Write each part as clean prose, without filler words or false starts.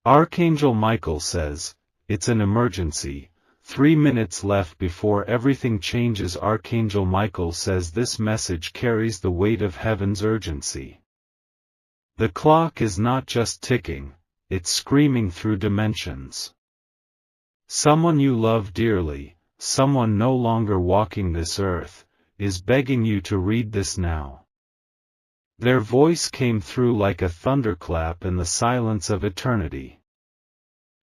Archangel Michael says, "It's an emergency. 3 minutes left before everything changes." Archangel Michael says this message carries the weight of heaven's urgency. The clock is not just ticking, it's screaming through dimensions. Someone you love dearly, someone no longer walking this earth, is begging you to read this now. Their voice came through like a thunderclap in the silence of eternity.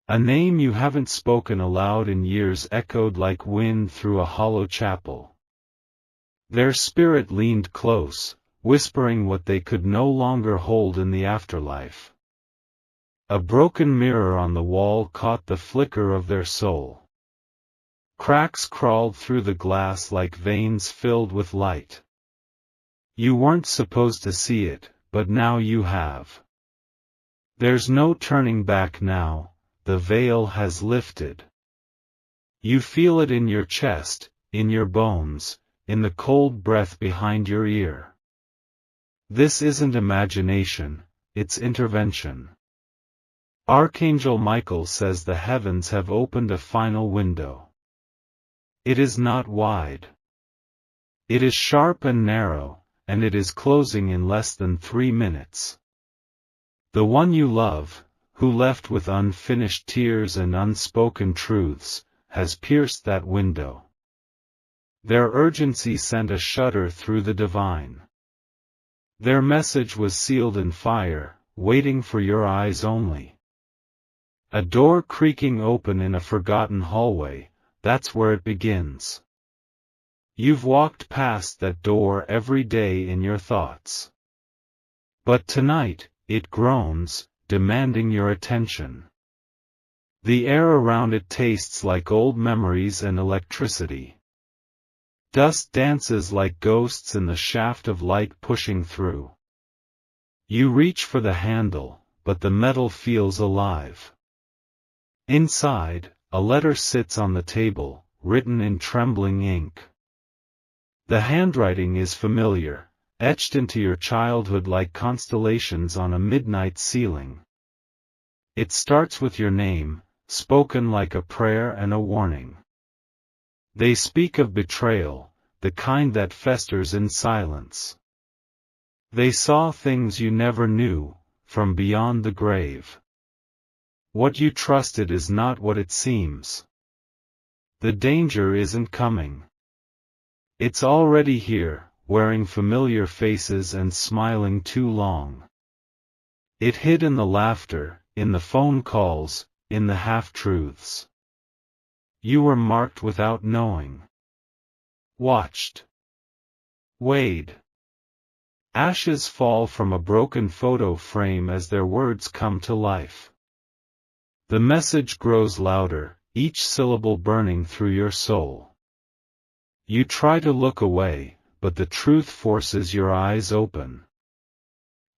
A name you haven't spoken aloud in years echoed like wind through a hollow chapel. Their spirit leaned close, whispering what they could no longer hold in the afterlife. A broken mirror on the wall caught the flicker of their soul. Cracks crawled through the glass like veins filled with light. You weren't supposed to see it, but now you have. There's no turning back now. The veil has lifted. You feel it in your chest, in your bones, in the cold breath behind your ear. This isn't imagination, it's intervention. Archangel Michael says the heavens have opened a final window. It is not wide. It is sharp and narrow, and it is closing in less than 3 minutes. The one you love, who left with unfinished tears and unspoken truths, has pierced that window. Their urgency sent a shudder through the divine. Their message was sealed in fire, waiting for your eyes only. A door creaking open in a forgotten hallway, that's where it begins. You've walked past that door every day in your thoughts. But tonight, it groans, demanding your attention. The air around it tastes like old memories and electricity. Dust dances like ghosts in the shaft of light pushing through. You reach for the handle, but the metal feels alive. Inside, a letter sits on the table, written in trembling ink. The handwriting is familiar, etched into your childhood like constellations on a midnight ceiling. It starts with your name, spoken like a prayer and a warning. They speak of betrayal, the kind that festers in silence. They saw things you never knew, from beyond the grave. What you trusted is not what it seems. The danger isn't coming. It's already here, wearing familiar faces and smiling too long. It hid in the laughter, in the phone calls, in the half-truths. You were marked without knowing. Watched. Weighed. Ashes fall from a broken photo frame as their words come to life. The message grows louder, each syllable burning through your soul. You try to look away, but the truth forces your eyes open.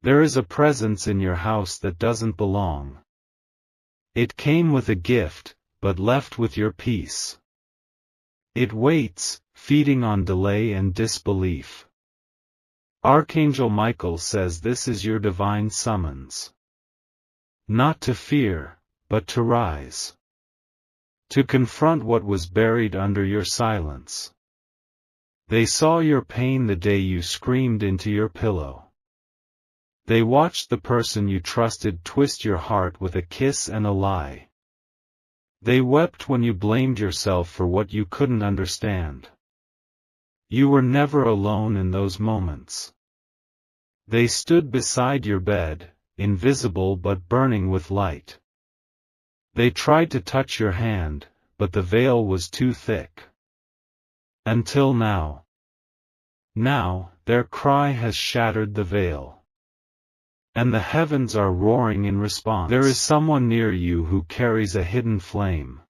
There is a presence in your house that doesn't belong. It came with a gift, but left with your peace. It waits, feeding on delay and disbelief. Archangel Michael says this is your divine summons. Not to fear, but to rise. To confront what was buried under your silence. They saw your pain the day you screamed into your pillow. They watched the person you trusted twist your heart with a kiss and a lie. They wept when you blamed yourself for what you couldn't understand. You were never alone in those moments. They stood beside your bed, invisible but burning with light. They tried to touch your hand, but the veil was too thick. Until now. Now, their cry has shattered the veil. And the heavens are roaring in response. There is someone near you who carries a hidden flame.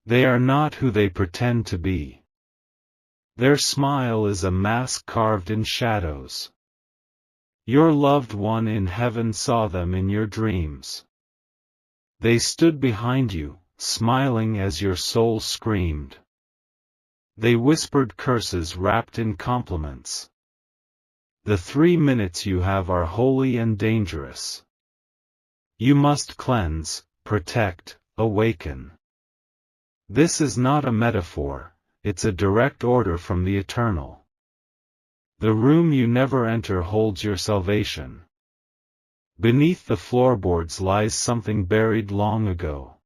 They are not who they pretend to be. Their smile is a mask carved in shadows. Your loved one in heaven saw them in your dreams. They stood behind you, smiling as your soul screamed. They whispered curses wrapped in compliments. The 3 minutes you have are holy and dangerous. You must cleanse, protect, awaken. This is not a metaphor, it's a direct order from the Eternal. The room you never enter holds your salvation. Beneath the floorboards lies something buried long ago.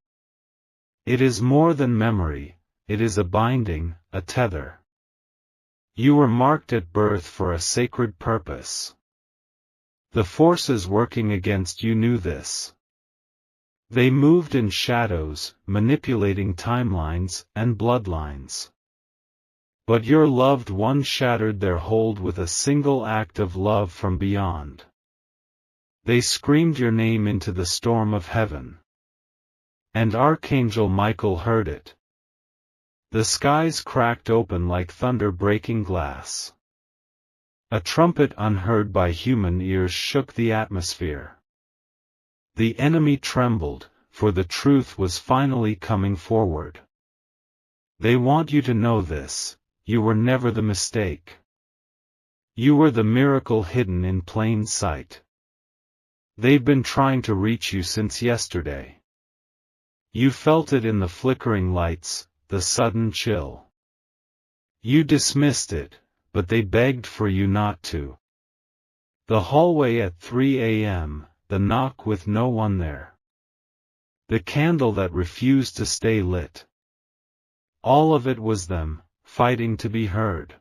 It is more than memory, it is a binding, a tether. You were marked at birth for a sacred purpose. The forces working against you knew this. They moved in shadows, manipulating timelines and bloodlines. But your loved one shattered their hold with a single act of love from beyond. They screamed your name into the storm of heaven. And Archangel Michael heard it. The skies cracked open like thunder breaking glass. A trumpet unheard by human ears shook the atmosphere. The enemy trembled, for the truth was finally coming forward. They want you to know this, you were never the mistake. You were the miracle hidden in plain sight. They've been trying to reach you since yesterday. You felt it in the flickering lights, the sudden chill. You dismissed it, but they begged for you not to. The hallway at 3 a.m., the knock with no one there. The candle that refused to stay lit. All of it was them, fighting to be heard.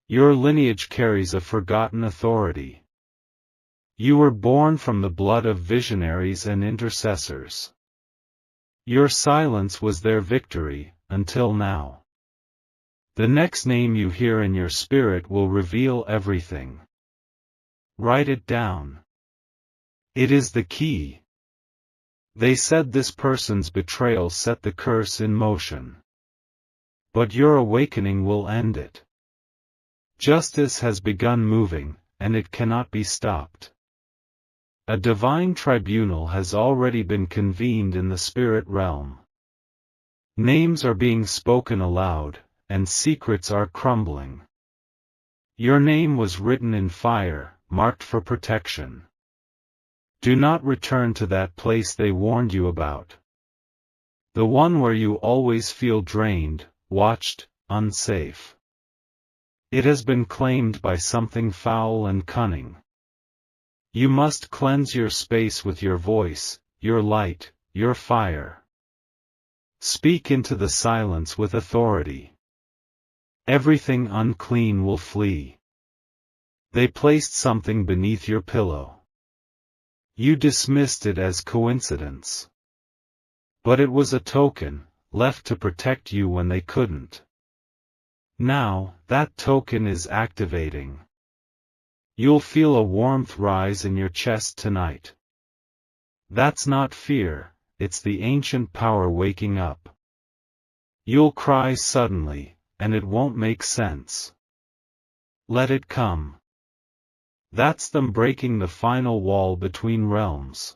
Your lineage carries a forgotten authority. You were born from the blood of visionaries and intercessors. Your silence was their victory, until now. The next name you hear in your spirit will reveal everything. Write it down. It is the key. They said this person's betrayal set the curse in motion. But your awakening will end it. Justice has begun moving, and it cannot be stopped. A divine tribunal has already been convened in the spirit realm. Names are being spoken aloud, and secrets are crumbling. Your name was written in fire, marked for protection. Do not return to that place they warned you about. The one where you always feel drained, watched, unsafe. It has been claimed by something foul and cunning. You must cleanse your space with your voice, your light, your fire. Speak into the silence with authority. Everything unclean will flee. They placed something beneath your pillow. You dismissed it as coincidence. But it was a token, left to protect you when they couldn't. Now, that token is activating. You'll feel a warmth rise in your chest tonight. That's not fear, it's the ancient power waking up. You'll cry suddenly, and it won't make sense. Let it come. That's them breaking the final wall between realms.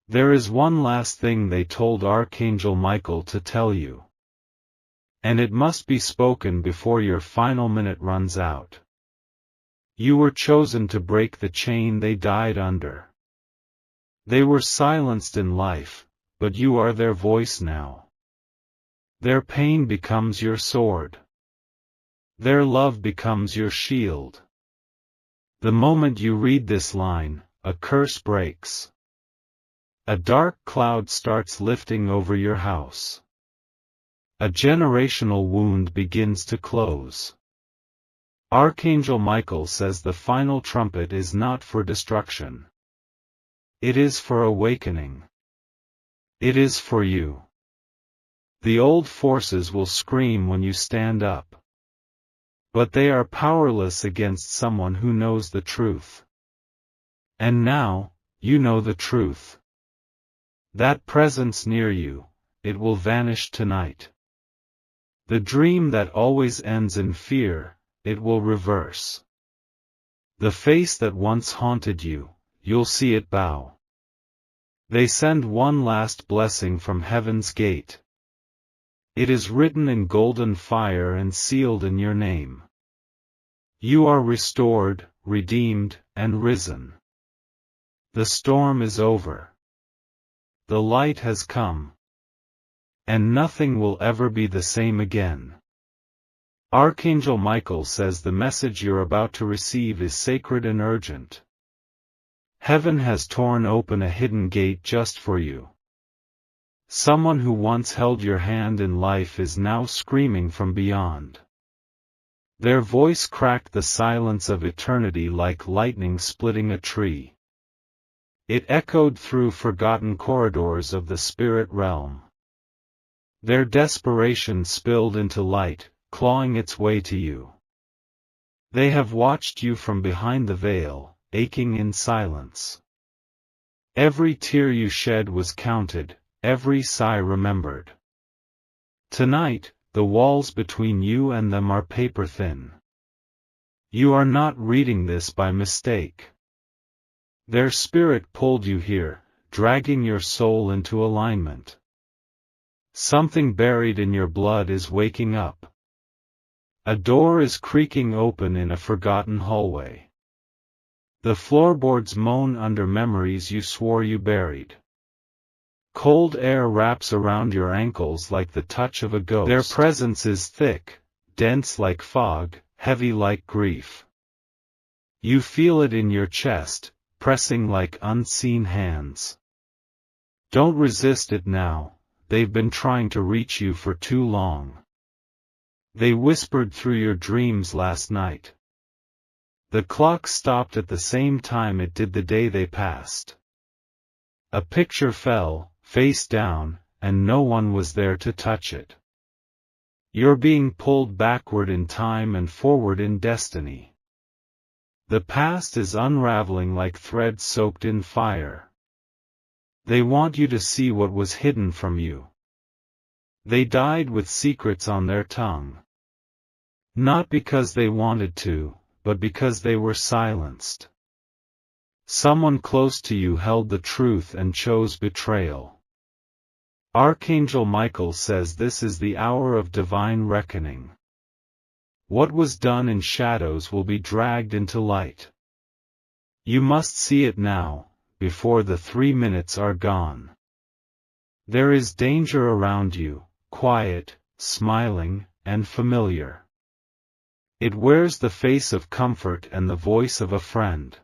There is one last thing they told Archangel Michael to tell you. And it must be spoken before your final minute runs out. You were chosen to break the chain they died under. They were silenced in life, but you are their voice now. Their pain becomes your sword. Their love becomes your shield. The moment you read this line, a curse breaks. A dark cloud starts lifting over your house. A generational wound begins to close. Archangel Michael says the final trumpet is not for destruction. It is for awakening. It is for you. The old forces will scream when you stand up. But they are powerless against someone who knows the truth. And now, you know the truth. That presence near you, it will vanish tonight. The dream that always ends in fear, it will reverse. The face that once haunted you, you'll see it bow. They send one last blessing from heaven's gate. It is written in golden fire and sealed in your name. You are restored, redeemed, and risen. The storm is over. The light has come. And nothing will ever be the same again. Archangel Michael says the message you're about to receive is sacred and urgent. Heaven has torn open a hidden gate just for you. Someone who once held your hand in life is now screaming from beyond. Their voice cracked the silence of eternity like lightning splitting a tree. It echoed through forgotten corridors of the spirit realm. Their desperation spilled into light, clawing its way to you. They have watched you from behind the veil, aching in silence. Every tear you shed was counted, every sigh remembered. Tonight, the walls between you and them are paper thin. You are not reading this by mistake. Their spirit pulled you here, dragging your soul into alignment. Something buried in your blood is waking up. A door is creaking open in a forgotten hallway. The floorboards moan under memories you swore you buried. Cold air wraps around your ankles like the touch of a ghost. Their presence is thick, dense like fog, heavy like grief. You feel it in your chest, pressing like unseen hands. Don't resist it now, they've been trying to reach you for too long. They whispered through your dreams last night. The clock stopped at the same time it did the day they passed. A picture fell, face down, and no one was there to touch it. You're being pulled backward in time and forward in destiny. The past is unraveling like threads soaked in fire. They want you to see what was hidden from you. They died with secrets on their tongue. Not because they wanted to, but because they were silenced. Someone close to you held the truth and chose betrayal. Archangel Michael says this is the hour of divine reckoning. What was done in shadows will be dragged into light. You must see it now, before the 3 minutes are gone. There is danger around you, quiet, smiling, and familiar. It wears the face of comfort and the voice of a friend.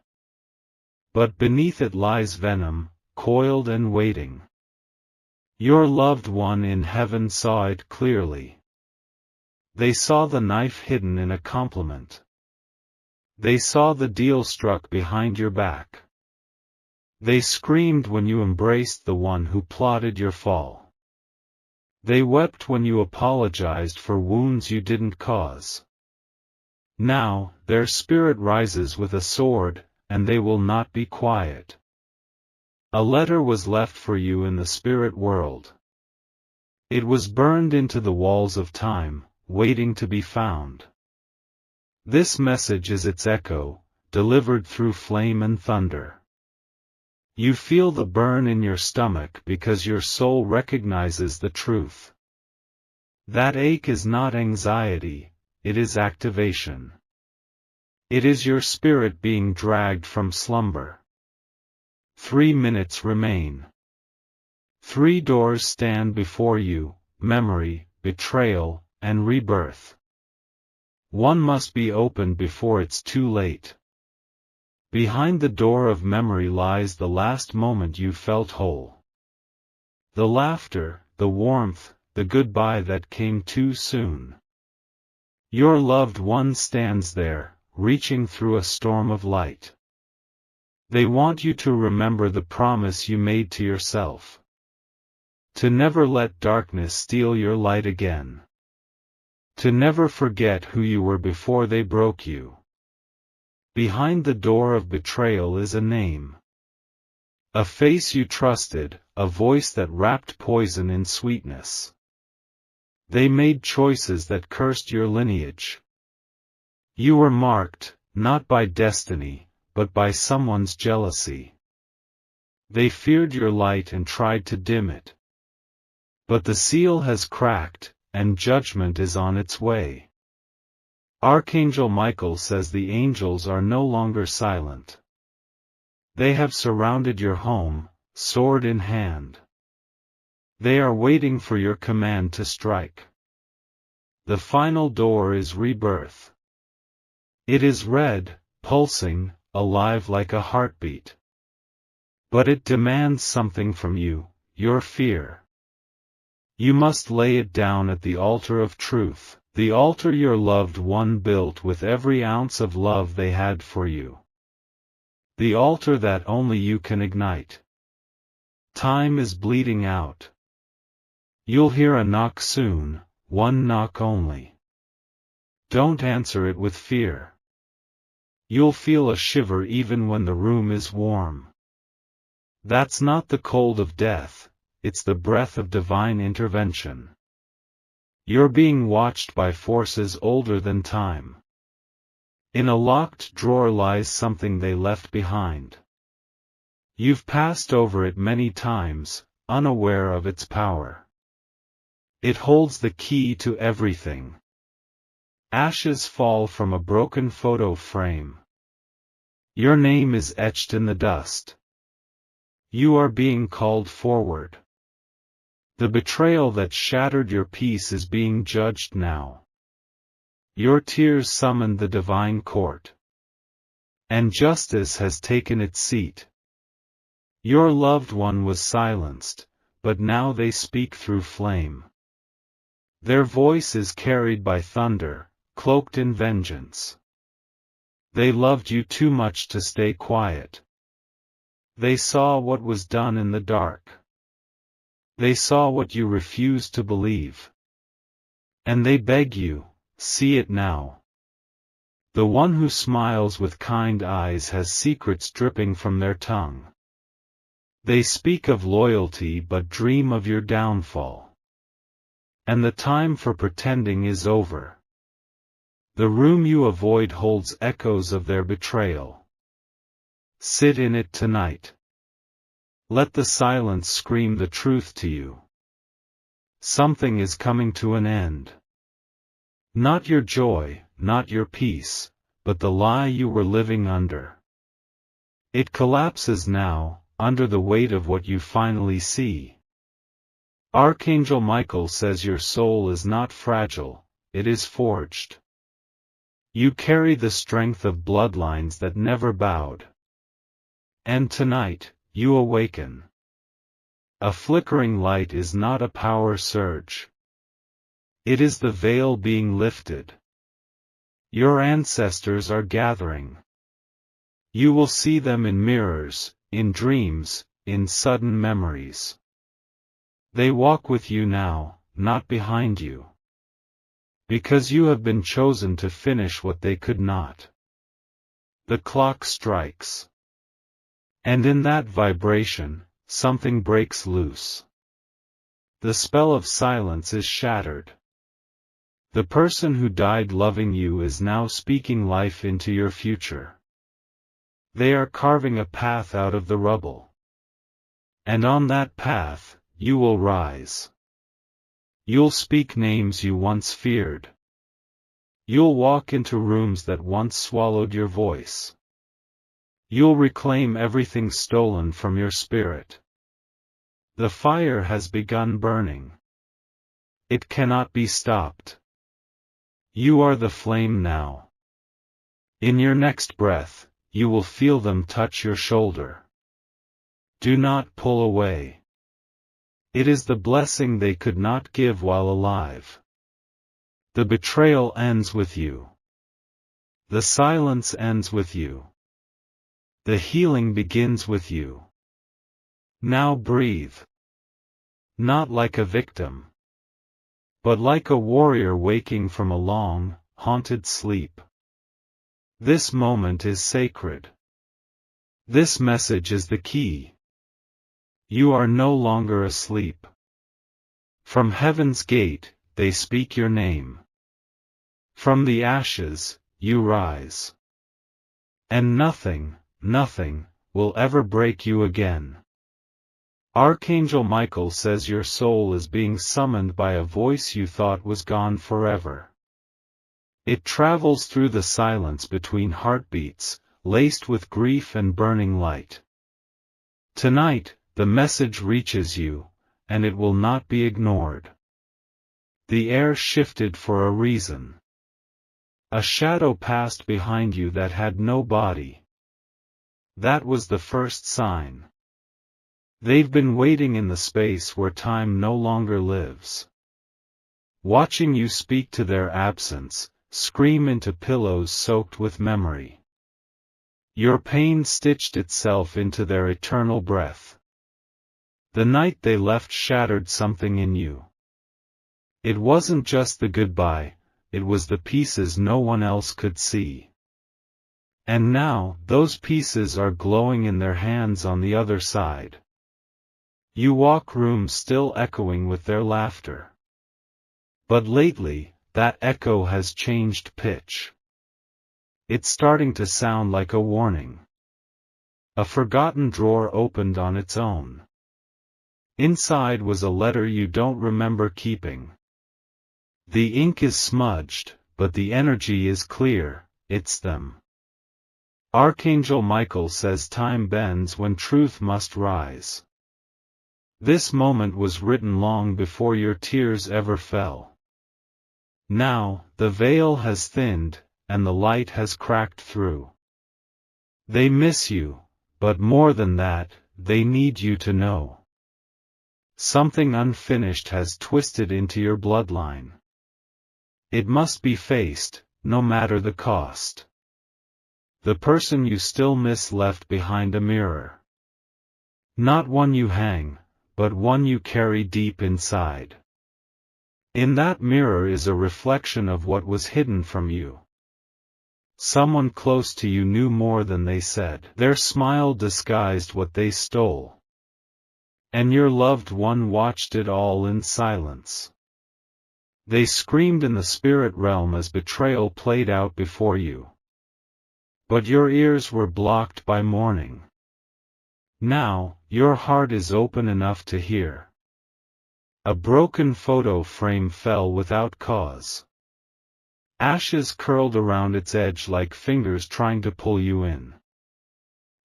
But beneath it lies venom, coiled and waiting. Your loved one in heaven saw it clearly. They saw the knife hidden in a compliment. They saw the deal struck behind your back. They screamed when you embraced the one who plotted your fall. They wept when you apologized for wounds you didn't cause. Now, their spirit rises with a sword, and they will not be quiet. A letter was left for you in the spirit world. It was burned into the walls of time, waiting to be found. This message is its echo, delivered through flame and thunder. You feel the burn in your stomach because your soul recognizes the truth. That ache is not anxiety, it is activation. It is your spirit being dragged from slumber. 3 minutes remain. 3 doors stand before you: memory, betrayal, and rebirth. One must be opened before it's too late. Behind the door of memory lies the last moment you felt whole. The laughter, the warmth, the goodbye that came too soon. Your loved one stands there, reaching through a storm of light. They want you to remember the promise you made to yourself. To never let darkness steal your light again. To never forget who you were before they broke you. Behind the door of betrayal is a name. A face you trusted, a voice that wrapped poison in sweetness. They made choices that cursed your lineage. You were marked, not by destiny, but by someone's jealousy. They feared your light and tried to dim it. But the seal has cracked, and judgment is on its way. Archangel Michael says the angels are no longer silent. They have surrounded your home, sword in hand. They are waiting for your command to strike. The final door is rebirth. It is red, pulsing, alive like a heartbeat. But it demands something from you, your fear. You must lay it down at the altar of truth, the altar your loved one built with every ounce of love they had for you. The altar that only you can ignite. Time is bleeding out. You'll hear a knock soon, one knock only. Don't answer it with fear. You'll feel a shiver even when the room is warm. That's not the cold of death, it's the breath of divine intervention. You're being watched by forces older than time. In a locked drawer lies something they left behind. You've passed over it many times, unaware of its power. It holds the key to everything. Ashes fall from a broken photo frame. Your name is etched in the dust. You are being called forward. The betrayal that shattered your peace is being judged now. Your tears summoned the divine court. And justice has taken its seat. Your loved one was silenced, but now they speak through flame. Their voice is carried by thunder, cloaked in vengeance. They loved you too much to stay quiet. They saw what was done in the dark. They saw what you refused to believe. And they beg you, see it now. The one who smiles with kind eyes has secrets dripping from their tongue. They speak of loyalty but dream of your downfall. And the time for pretending is over. The room you avoid holds echoes of their betrayal. Sit in it tonight. Let the silence scream the truth to you. Something is coming to an end. Not your joy, not your peace, but the lie you were living under. It collapses now, under the weight of what you finally see. Archangel Michael says your soul is not fragile, it is forged. You carry the strength of bloodlines that never bowed. And tonight, you awaken. A flickering light is not a power surge. It is the veil being lifted. Your ancestors are gathering. You will see them in mirrors, in dreams, in sudden memories. They walk with you now, not behind you. Because you have been chosen to finish what they could not. The clock strikes. And in that vibration, something breaks loose. The spell of silence is shattered. The person who died loving you is now speaking life into your future. They are carving a path out of the rubble. And on that path, you will rise. You'll speak names you once feared. You'll walk into rooms that once swallowed your voice. You'll reclaim everything stolen from your spirit. The fire has begun burning. It cannot be stopped. You are the flame now. In your next breath, you will feel them touch your shoulder. Do not pull away. It is the blessing they could not give while alive. The betrayal ends with you. The silence ends with you. The healing begins with you. Now breathe. Not like a victim, but like a warrior waking from a long, haunted sleep. This moment is sacred. This message is the key. You are no longer asleep. From heaven's gate, they speak your name. From the ashes, you rise. And nothing, nothing, will ever break you again. Archangel Michael says your soul is being summoned by a voice you thought was gone forever. It travels through the silence between heartbeats, laced with grief and burning light. Tonight, the message reaches you, and it will not be ignored. The air shifted for a reason. A shadow passed behind you that had no body. That was the first sign. They've been waiting in the space where time no longer lives. Watching you speak to their absence, scream into pillows soaked with memory. Your pain stitched itself into their eternal breath. The night they left shattered something in you. It wasn't just the goodbye, it was the pieces no one else could see. And now, those pieces are glowing in their hands on the other side. You walk rooms still echoing with their laughter. But lately, that echo has changed pitch. It's starting to sound like a warning. A forgotten drawer opened on its own. Inside was a letter you don't remember keeping. The ink is smudged, but the energy is clear, it's them. Archangel Michael says time bends when truth must rise. This moment was written long before your tears ever fell. Now, the veil has thinned, and the light has cracked through. They miss you, but more than that, they need you to know. Something unfinished has twisted into your bloodline. It must be faced, no matter the cost. The person you still miss left behind a mirror. Not one you hang, but one you carry deep inside. In that mirror is a reflection of what was hidden from you. Someone close to you knew more than they said. Their smile disguised what they stole. And your loved one watched it all in silence. They screamed in the spirit realm as betrayal played out before you. But your ears were blocked by mourning. Now, your heart is open enough to hear. A broken photo frame fell without cause. Ashes curled around its edge like fingers trying to pull you in.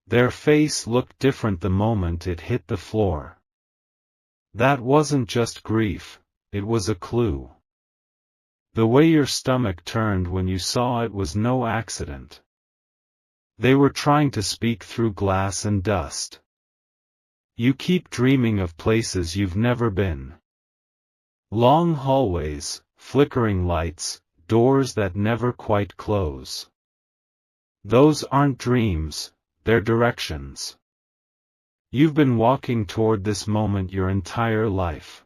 Their face looked different the moment it hit the floor. That wasn't just grief, it was a clue. The way your stomach turned when you saw it was no accident. They were trying to speak through glass and dust. You keep dreaming of places you've never been. Long hallways, flickering lights, doors that never quite close. Those aren't dreams, they're directions. You've been walking toward this moment your entire life.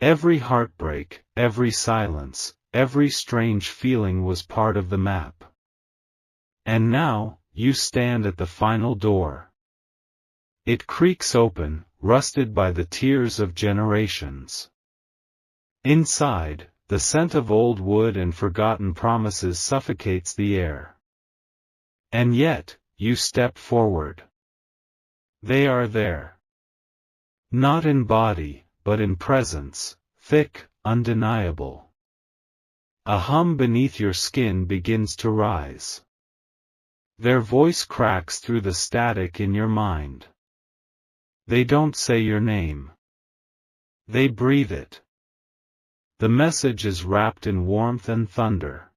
Every heartbreak, every silence, every strange feeling was part of the map. And now, you stand at the final door. It creaks open, rusted by the tears of generations. Inside, the scent of old wood and forgotten promises suffocates the air. And yet, you step forward. They are there. Not in body, but in presence, thick, undeniable. A hum beneath your skin begins to rise. Their voice cracks through the static in your mind. They don't say your name. They breathe it. The message is wrapped in warmth and thunder.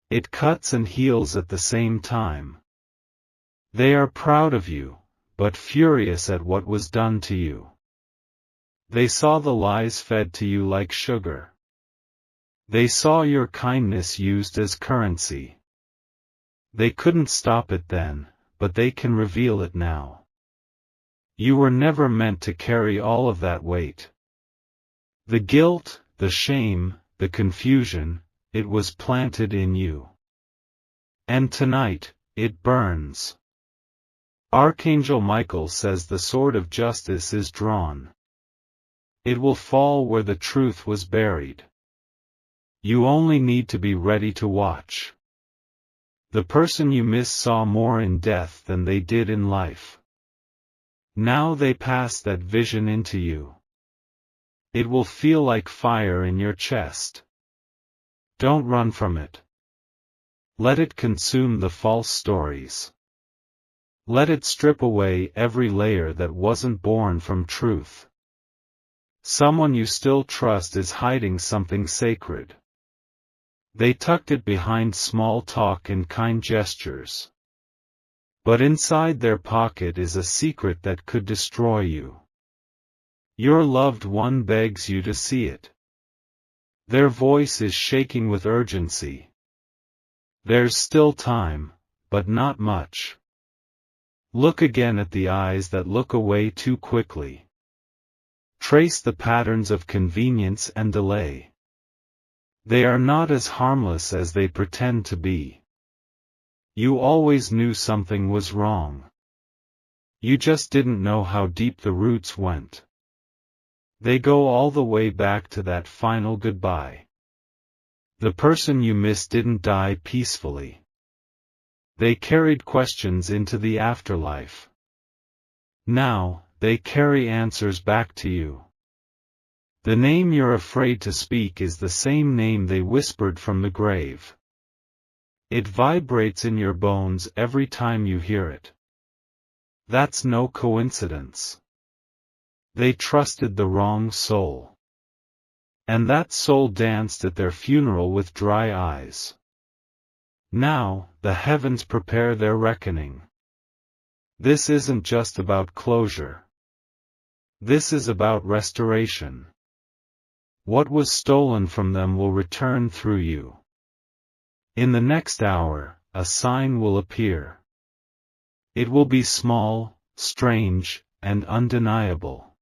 It cuts and heals at the same time. They are proud of you, but furious at what was done to you. They saw the lies fed to you like sugar. They saw your kindness used as currency. They couldn't stop it then, but they can reveal it now. You were never meant to carry all of that weight. The guilt, the shame, the confusion, it was planted in you. And tonight, it burns. Archangel Michael says the sword of justice is drawn. It will fall where the truth was buried. You only need to be ready to watch. The person you miss saw more in death than they did in life. Now they pass that vision into you. It will feel like fire in your chest. Don't run from it. Let it consume the false stories. Let it strip away every layer that wasn't born from truth. Someone you still trust is hiding something sacred. They tucked it behind small talk and kind gestures. But inside their pocket is a secret that could destroy you. Your loved one begs you to see it. Their voice is shaking with urgency. There's still time, but not much. Look again at the eyes that look away too quickly. Trace the patterns of convenience and delay. They are not as harmless as they pretend to be. You always knew something was wrong. You just didn't know how deep the roots went. They go all the way back to that final goodbye. The person you miss didn't die peacefully. They carried questions into the afterlife. Now, they carry answers back to you. The name you're afraid to speak is the same name they whispered from the grave. It vibrates in your bones every time you hear it. That's no coincidence. They trusted the wrong soul. And that soul danced at their funeral with dry eyes. Now, the heavens prepare their reckoning. This isn't just about closure. This is about restoration. What was stolen from them will return through you. In the next hour, a sign will appear. It will be small, strange, and undeniable.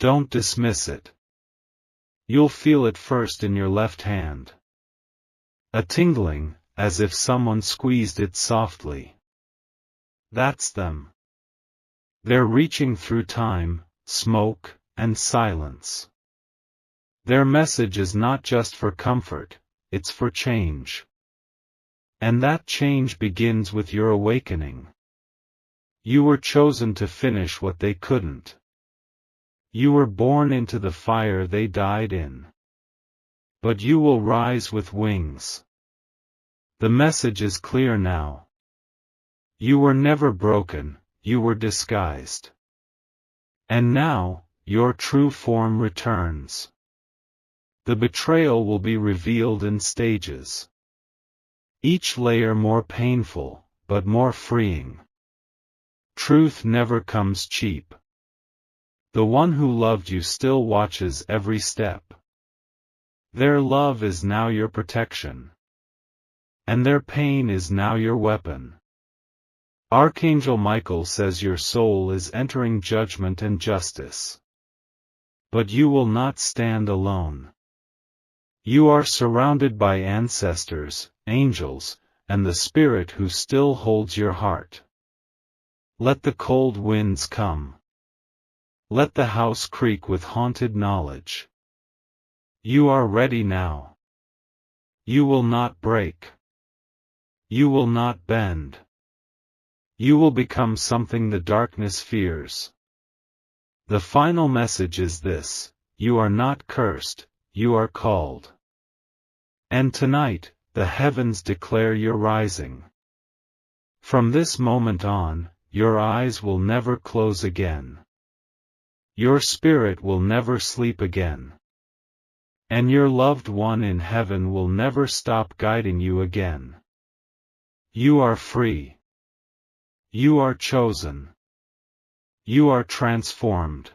Don't dismiss it. You'll feel it first in your left hand. A tingling, as if someone squeezed it softly. That's them. They're reaching through time, smoke, and silence. Their message is not just for comfort, it's for change. And that change begins with your awakening. You were chosen to finish what they couldn't. You were born into the fire they died in. But you will rise with wings. The message is clear now. You were never broken, you were disguised. And now, your true form returns. The betrayal will be revealed in stages. Each layer more painful, but more freeing. Truth never comes cheap. The one who loved you still watches every step. Their love is now your protection. And their pain is now your weapon. Archangel Michael says your soul is entering judgment and justice. But you will not stand alone. You are surrounded by ancestors, angels, and the Spirit who still holds your heart. Let the cold winds come. Let the house creak with haunted knowledge. You are ready now. You will not break. You will not bend. You will become something the darkness fears. The final message is this: you are not cursed, you are called. And tonight, the heavens declare your rising. From this moment on, your eyes will never close again. Your spirit will never sleep again. And your loved one in heaven will never stop guiding you again. You are free. You are chosen. You are transformed.